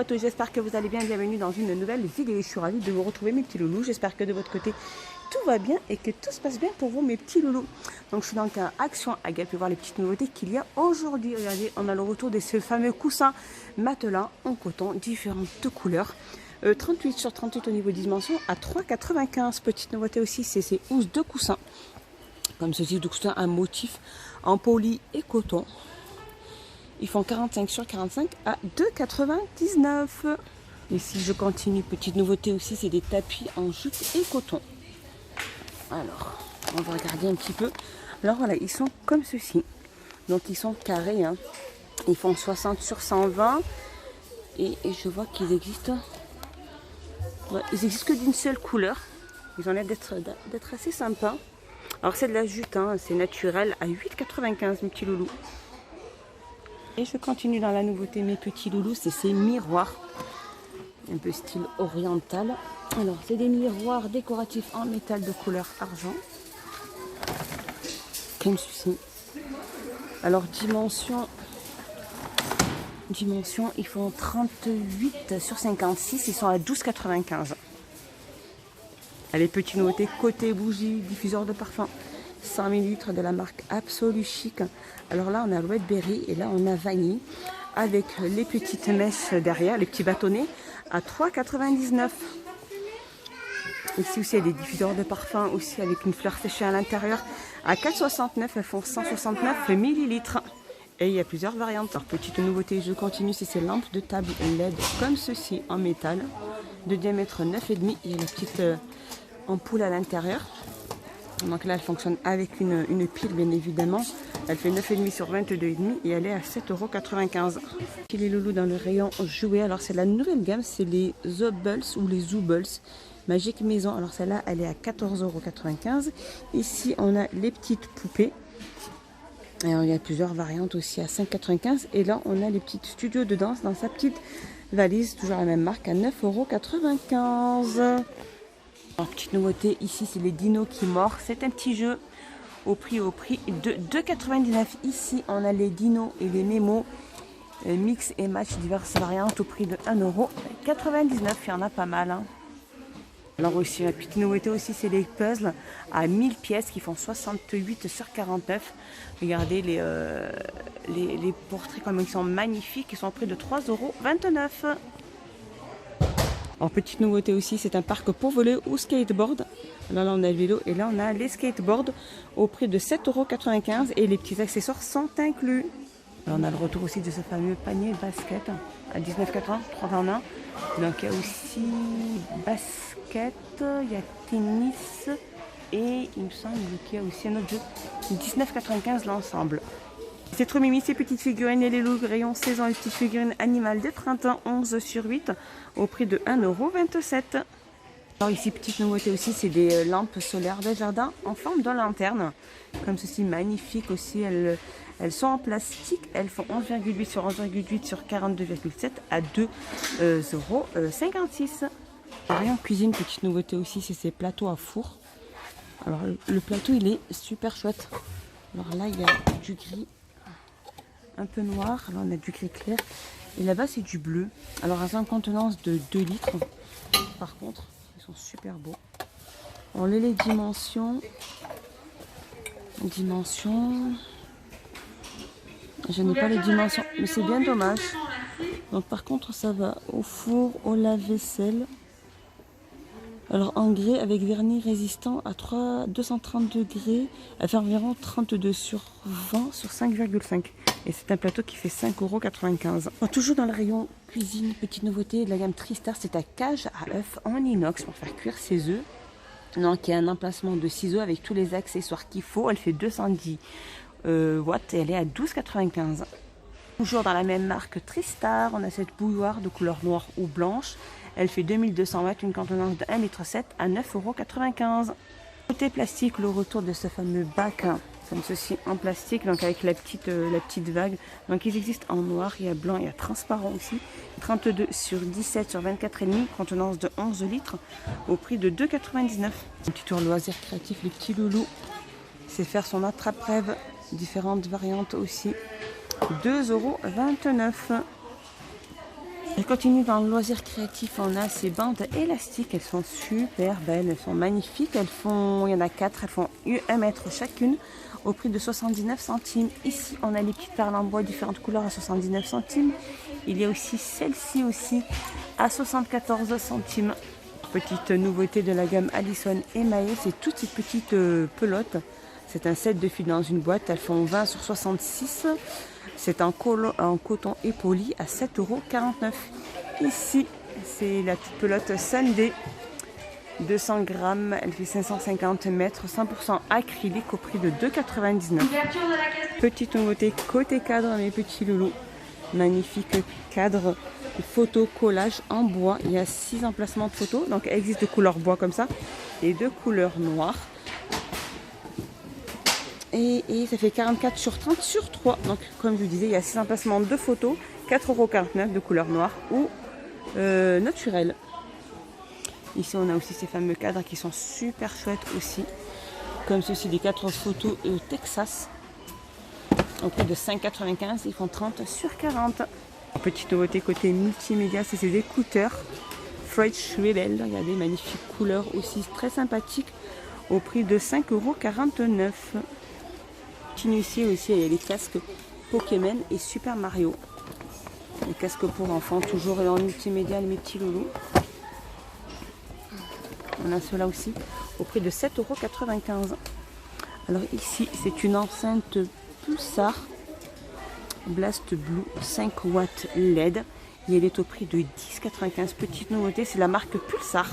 J'espère que vous allez bien, bienvenue dans une nouvelle vidéo. Je suis ravie de vous retrouver mes petits loulous. J'espère que de votre côté tout va bien et que tout se passe bien pour vous mes petits loulous. Donc je suis donc à Action à Gap pour voir les petites nouveautés qu'il y a aujourd'hui. Regardez, on a le retour de ce fameux coussin matelas en coton, différentes couleurs. 38 sur 38 au niveau de dimension à 3,95. Petite nouveauté aussi, c'est ces housses de coussins. Comme ceci de coussin, un motif en poly et coton. Ils font 45 sur 45 à 2,99. Et si je continue, petite nouveauté aussi, c'est des tapis en jute et coton. Alors, on va regarder un petit peu. Alors voilà, ils sont comme ceci. Donc ils sont carrés. Hein. Ils font 60 sur 120. Et je vois qu'ils existent. Ouais, ils existent que d'une seule couleur. Ils ont l'air d'être assez sympas. Alors c'est de la jute, hein, c'est naturel à 8,95 mes petits loulous. Et je continue dans la nouveauté mes petits loulous, c'est ces miroirs. Un peu style oriental. Alors c'est des miroirs décoratifs en métal de couleur argent. Comme ceci. Alors dimension, ils font 38 sur 56, ils sont à 12,95. Les petites nouveautés côté bougie, diffuseur de parfum. 100 ml de la marque Absolu Chic. Alors là, on a Red Berry et là, on a Vanille avec les petites mèches derrière, les petits bâtonnets à 3,99. Ici aussi, il y a des diffuseurs de parfum aussi avec une fleur séchée à l'intérieur à 4,69. Elles font 169 ml. Et il y a plusieurs variantes. Alors, petite nouveauté, je continue, c'est ces lampes de table LED comme ceci en métal de diamètre 9,5. Il y a la petite ampoule à l'intérieur. Donc là, elle fonctionne avec une pile, bien évidemment. Elle fait 9,5 sur 22,5 et elle est à 7,95 €. Les loulous dans le rayon jouets. Alors, c'est la nouvelle gamme, c'est les Zobbles ou les Zoobles Magique Maison. Alors, celle-là, elle est à 14,95 €. Ici, on a les petites poupées. Et il y a plusieurs variantes aussi à 5,95 €. Et là, on a les petites studios de danse dans sa petite valise, toujours la même marque, à 9,95 €. Alors, petite nouveauté, ici c'est les dinos qui mordent. C'est un petit jeu au prix de 2,99 €. Ici, on a les dinos et les mémos mix et match diverses variantes au prix de 1,99 €. Il y en a pas mal. Hein. Alors aussi, la petite nouveauté aussi, c'est les puzzles à 1000 pièces qui font 68 sur 49. Regardez les portraits comme ils sont magnifiques. Ils sont au prix de 3,29 €. En petite nouveauté aussi, c'est un parc pour voler ou skateboard. Là, on a le vélo et là, on a les skateboards au prix de 7,95 € et les petits accessoires sont inclus. Là, on a le retour aussi de ce fameux panier basket à 19,80 €, 3 en 1. Donc, il y a aussi basket, il y a tennis et il me semble qu'il y a aussi un autre jeu. 19,95 € l'ensemble. C'est trop mimi ces petites figurines et les loups rayon saison, les petites figurines animales de printemps 11 sur 8 au prix de 1,27 €. Alors ici, petite nouveauté aussi, c'est des lampes solaires de jardin en forme de lanterne. Comme ceci, magnifique aussi. Elles sont en plastique. Elles font 11,8 sur 11,8 sur 42,7 à 2,56 €. Rayon cuisine, petite nouveauté aussi, c'est ces plateaux à four. Alors le plateau, il est super chouette. Alors là, il y a du gris. Un peu noir, là on a du gris clair et là-bas c'est du bleu. Alors elles ont une contenance de 2 litres. Par contre, ils sont super beaux. Alors les dimensions, je n'ai pas les dimensions, mais c'est bien dommage. Donc par contre ça va au four, au lave-vaisselle. Alors en grès avec vernis résistant à 230 degrés, elle fait environ 32 sur 20 sur 5,5. Et c'est un plateau qui fait 5,95 €. Toujours dans le rayon cuisine, petite nouveauté de la gamme Tristar, c'est un cage à œufs en inox pour faire cuire ses œufs. Donc il y a un emplacement de ciseaux avec tous les accessoires qu'il faut. Elle fait 210 watts et elle est à 12,95 €. Toujours dans la même marque Tristar, on a cette bouilloire de couleur noire ou blanche. Elle fait 2200 watts, une contenance de 1,7 litre à 9,95 €. Côté plastique, le retour de ce fameux bac, comme ceci en plastique, donc avec la petite vague. Donc ils existent en noir, il y a blanc, il y a transparent aussi. 32 sur 17 sur 24,5, contenance de 11 litres au prix de 2,99 €. Un petit tour loisir créatif, les petits loulous. C'est faire son attrape-rêve, différentes variantes aussi. 2,29 €. Je continue dans le loisir créatif. On a ces bandes élastiques. Elles sont super belles. Elles sont magnifiques. Il y en a 4. Elles font 1 mètre chacune au prix de 79 centimes. Ici, on a les petites perles en bois différentes couleurs à 79 centimes. Il y a aussi celle-ci aussi à 74 centimes. Petite nouveauté de la gamme Allison et Maë, c'est toutes ces petites pelotes. C'est un set de filles dans une boîte. Elles font 20 sur 66. C'est en coton époli à 7,49 €. Ici, c'est la petite pelote Sunday. 200 grammes, elle fait 550 mètres, 100% acrylique au prix de 2,99 €. Petite nouveauté côté cadre, mes petits loulous. Magnifique cadre photo collage en bois. Il y a 6 emplacements de photos. Donc, elle existe de couleur bois comme ça et de couleur noire. Et ça fait 44 sur 30 sur 3. Donc, comme je vous disais, il y a 6 emplacements de photos, 4,49 € de couleur noire ou naturelle. Ici, on a aussi ces fameux cadres qui sont super chouettes aussi. Comme ceci, des 4 photos Texas. Au prix de 5,95 €. Ils font 30 sur 40. Petite nouveauté côté multimédia, c'est ces écouteurs Freud Rebel. Regardez, magnifique couleur aussi, très sympathique. Au prix de 5,49 €. Ici aussi, il y a les casques Pokémon et Super Mario. Les casques pour enfants, toujours en multimédia, mes petits loulous. On a cela aussi au prix de 7,95 €. Alors ici, c'est une enceinte Pulsar Blast Blue 5 watts LED. Et elle est au prix de 10,95 €. Petite nouveauté, c'est la marque Pulsar.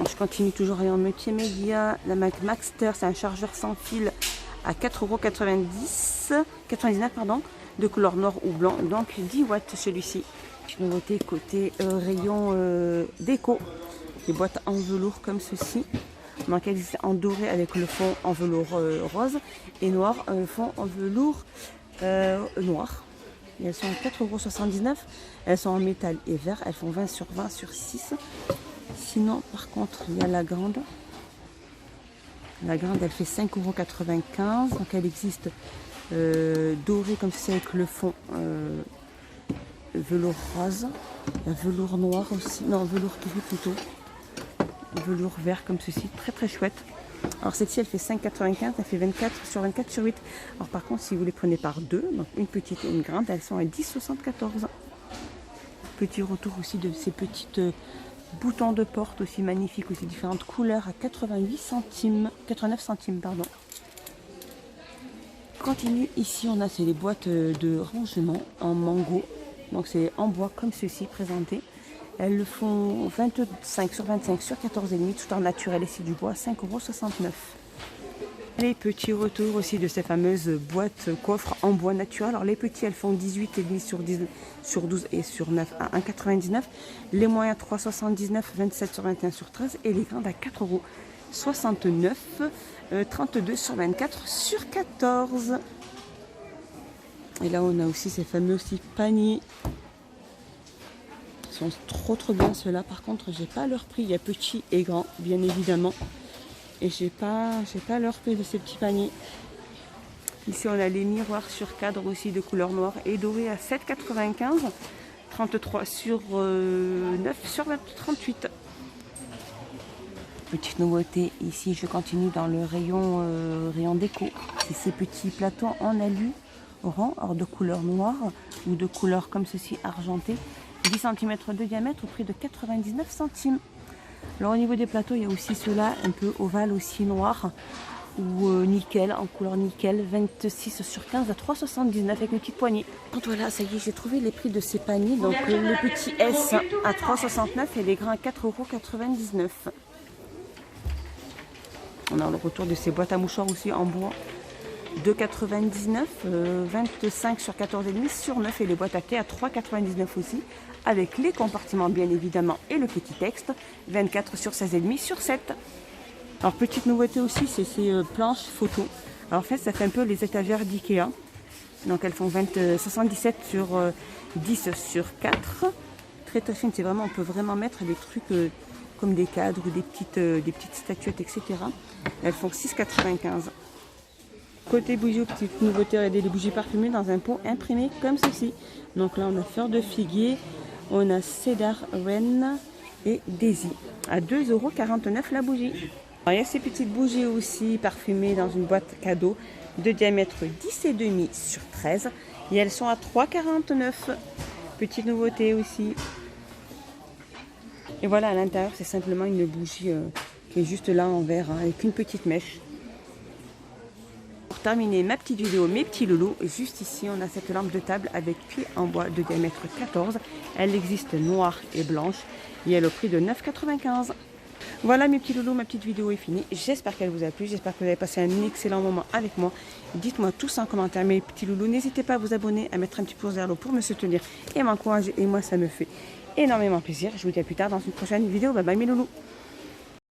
Je continue toujours en multimédia. La marque Maxter, c'est un chargeur sans fil à 4,99 € de couleur noir ou blanc, donc 10 watts celui-ci. Une nouveauté côté rayon déco, des boîtes en velours comme ceci. Donc elles existent en doré avec le fond en velours rose et noir, fond en velours noir. Et elles sont à 4,79 €. Elles sont en métal et vert. Elles font 20 sur 20 sur 6. Sinon, par contre, il y a la grande. La grande, elle fait 5,95 €. Donc, elle existe dorée comme ceci avec le fond velours rose. Il y a velours noir aussi. Non, velours gris plutôt. Velours vert comme ceci. Très, très chouette. Alors, celle-ci, elle fait 5,95 €. Elle fait 24 sur 24 sur 8. Alors, par contre, si vous les prenez par deux, donc une petite et une grande, elles sont à 10,74 €. Petit retour aussi de ces petites boutons de porte aussi magnifiques, aussi différentes couleurs à 89 centimes. Pardon. Continue, ici on a c'est les boîtes de rangement en mango. Donc c'est en bois comme ceci présenté. Elles le font 25 sur 25 sur 14,5 tout en naturel et c'est du bois, 5,69 €. Les petits retours aussi de ces fameuses boîtes coffres en bois naturel. Alors les petits, elles font 18,5 sur 10, sur 12 et sur 9 à 1,99 €. Les moyens 3,79, 27 sur 21 sur 13 et les grandes à 4,69 €, 32 sur 24 sur 14. Et là on a aussi ces fameux aussi paniers. Ils sont trop bien ceux-là. Par contre, j'ai pas leur prix. Il y a petit et grand, bien évidemment. Et j'ai pas leur prix de ces petits paniers. Ici, on a les miroirs sur cadre aussi de couleur noire et doré à 7,95 €. 33 sur 9 sur 38. Petite nouveauté, ici, je continue dans le rayon déco. C'est ces petits plateaux en alu rond, hors de couleur noire ou de couleur comme ceci argenté. 10 cm de diamètre au prix de 99 centimes. Alors au niveau des plateaux, il y a aussi ceux-là, un peu ovale aussi noir ou nickel, en couleur nickel, 26 sur 15 à 3,79 € avec une petite poignée. Donc voilà, ça y est, j'ai trouvé les prix de ces paniers. Donc le petit S à 3,69 € et les grands à 4,99 €. On a le retour de ces boîtes à mouchoirs aussi en bois. 2,99 €, 25 sur 14,5 sur 9 et les boîtes à thé à 3,99 € aussi, avec les compartiments bien évidemment et le petit texte, 24 sur 16,5 sur 7. Alors petite nouveauté aussi, c'est ces planches photos. Alors en fait, ça fait un peu les étagères d'Ikea. Donc elles font 77 sur 10 sur 4. Très fine, c'est vraiment, on peut vraiment mettre des trucs comme des cadres, des petites statuettes, etc. Elles font 6,95 €. Côté bougies, petite nouveauté, regardez les bougies parfumées dans un pot imprimé comme ceci. Donc là, on a fleur de figuier, on a cédar reine et daisy. À 2,49 € la bougie. Alors, il y a ces petites bougies aussi parfumées dans une boîte cadeau de diamètre 10,5 sur 13. Et elles sont à 3,49 €. Petite nouveauté aussi. Et voilà, à l'intérieur, c'est simplement une bougie qui est juste là en verre, hein, avec une petite mèche. Pour terminer ma petite vidéo, mes petits loulous, juste ici, on a cette lampe de table avec pied en bois de diamètre 14. Elle existe noire et blanche et elle est au prix de 9,95 €. Voilà mes petits loulous, ma petite vidéo est finie. J'espère qu'elle vous a plu, j'espère que vous avez passé un excellent moment avec moi. Dites-moi tous en commentaire mes petits loulous. N'hésitez pas à vous abonner, à mettre un petit pouce vers le haut pour me soutenir et m'encourager. Et moi, ça me fait énormément plaisir. Je vous dis à plus tard dans une prochaine vidéo. Bye bye mes loulous.